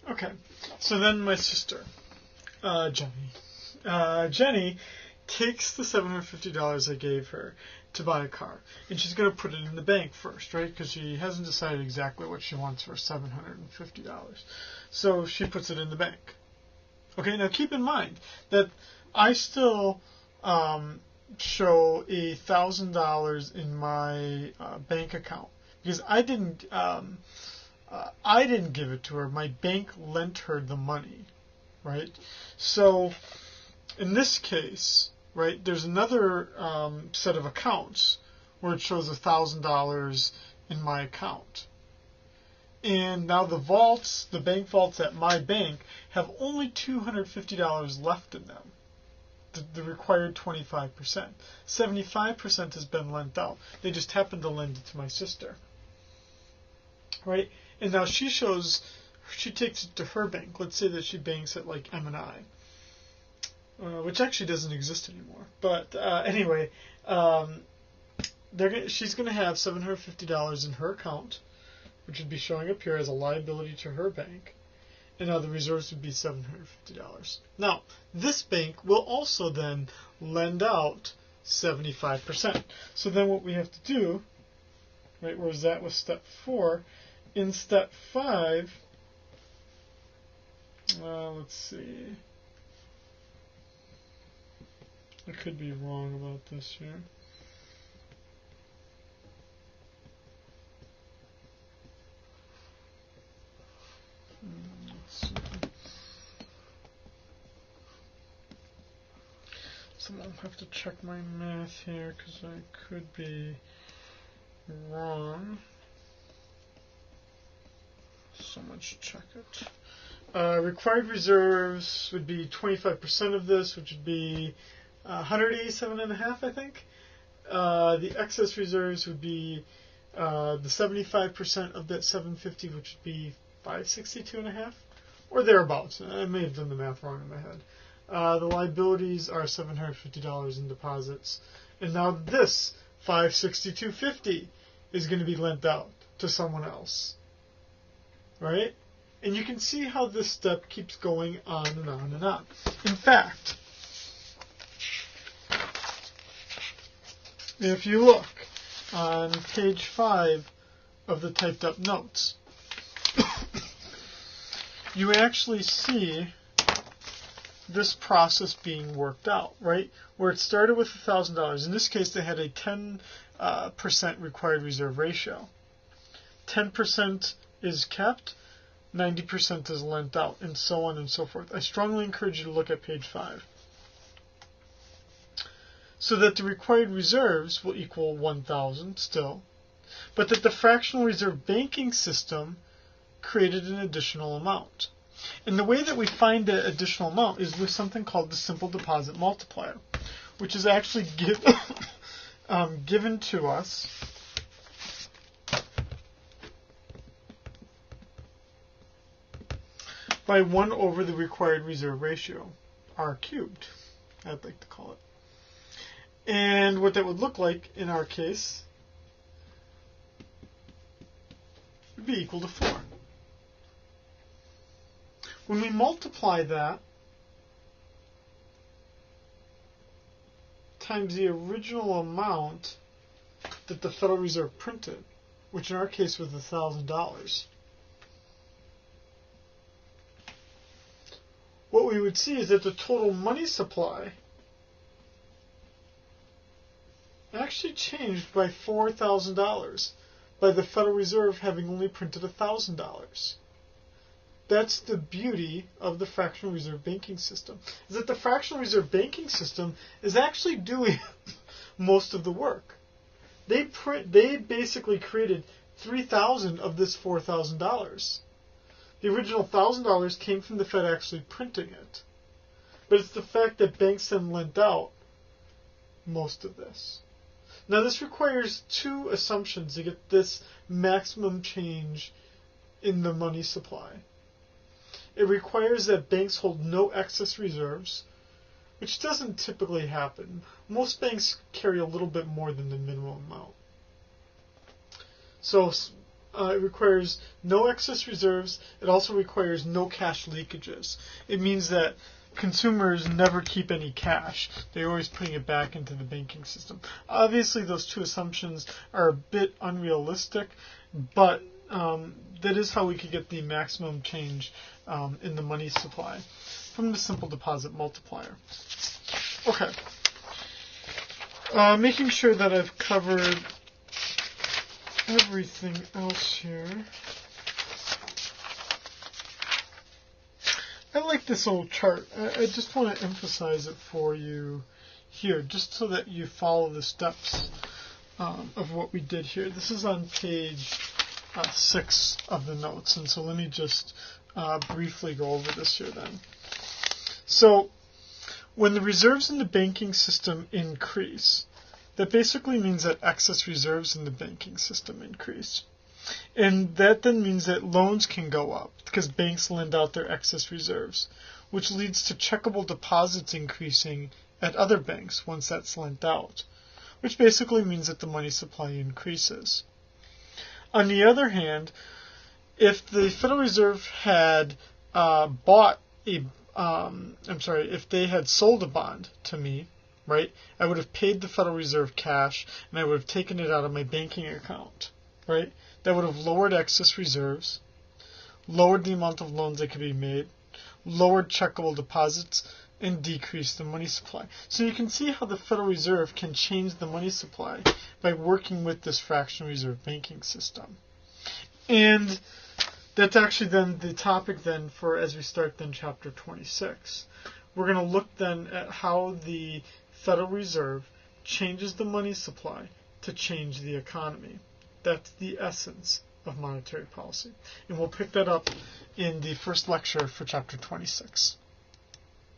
Okay, so then my sister, Jenny takes the $750 I gave her to buy a car, and she's going to put it in the bank first, right? Because she hasn't decided exactly what she wants for $750. So she puts it in the bank. Okay, now keep in mind that I still show $1,000 in my bank account because I didn't give it to her. My bank lent her the money, right? So in this case, right, there's another set of accounts where it shows $1,000 in my account. And now the bank vaults at my bank have only $250 left in them. The required 25%. 75% has been lent out. They just happened to lend it to my sister. Right? And now she takes it to her bank. Let's say that she banks at like M&I. Which actually doesn't exist anymore. But anyway, she's going to have $750 in her account, which would be showing up here as a liability to her bank. And now the reserves would be $750. Now, this bank will also then lend out 75%. So then what we have to do, right, where's that with step 4? In step 5, let's see. I could be wrong about this here. Let's see. So I'll have to check my math here because I could be wrong. So much check it. Required reserves would be 25% of this, which would be 187.5, I think. The excess reserves would be the 75% of that 750, which would be 562.5, or thereabouts. I may have done the math wrong in my head. The liabilities are $750 in deposits, and now this $562.50 is going to be lent out to someone else, right? And you can see how this step keeps going on and on and on. In fact, if you look on page 5 of the typed up notes, you actually see this process being worked out, right? Where it started with $1,000. In this case, they had a 10% required reserve ratio. 10% is kept, 90% is lent out, and so on and so forth. I strongly encourage you to look at page 5. So that the required reserves will equal 1,000 still, but that the fractional reserve banking system created an additional amount. And the way that we find the additional amount is with something called the simple deposit multiplier, which is actually given to us by 1 over the required reserve ratio, R cubed, I'd like to call it. And what that would look like in our case would be equal to 4. When we multiply that times the original amount that the Federal Reserve printed, which in our case was $1,000, what we would see is that the total money supply actually changed by $4,000 by the Federal Reserve having only printed $1,000. That's the beauty of the fractional reserve banking system, is that the fractional reserve banking system is actually doing most of the work. They basically created 3,000 of this $4,000. The original $1,000 came from the Fed actually printing it. But it's the fact that banks then lent out most of this. Now this requires 2 assumptions to get this maximum change in the money supply. It requires that banks hold no excess reserves, which doesn't typically happen. Most banks carry a little bit more than the minimum amount. So it requires no excess reserves. It also requires no cash leakages. It means that consumers never keep any cash. They're always putting it back into the banking system. Obviously, those two assumptions are a bit unrealistic, but that is how we could get the maximum change in the money supply from the simple deposit multiplier. Okay. Making sure that I've covered everything else here. I like this old chart. I just want to emphasize it for you here, just so that you follow the steps of what we did here. This is on page 6 of the notes, and so let me just briefly go over this here then. So, when the reserves in the banking system increase, that basically means that excess reserves in the banking system increase. And that then means that loans can go up because banks lend out their excess reserves, which leads to checkable deposits increasing at other banks once that's lent out, which basically means that the money supply increases. On the other hand, if the Federal Reserve had if they had sold a bond to me, right, I would have paid the Federal Reserve cash and I would have taken it out of my banking account, right? That would have lowered excess reserves, lowered the amount of loans that could be made, lowered checkable deposits, and decreased the money supply. So you can see how the Federal Reserve can change the money supply by working with this fractional reserve banking system. And that's actually then the topic then for as we start then chapter 26. We're going to look then at how the Federal Reserve changes the money supply to change the economy. That's the essence of monetary policy. And we'll pick that up in the first lecture for chapter 26.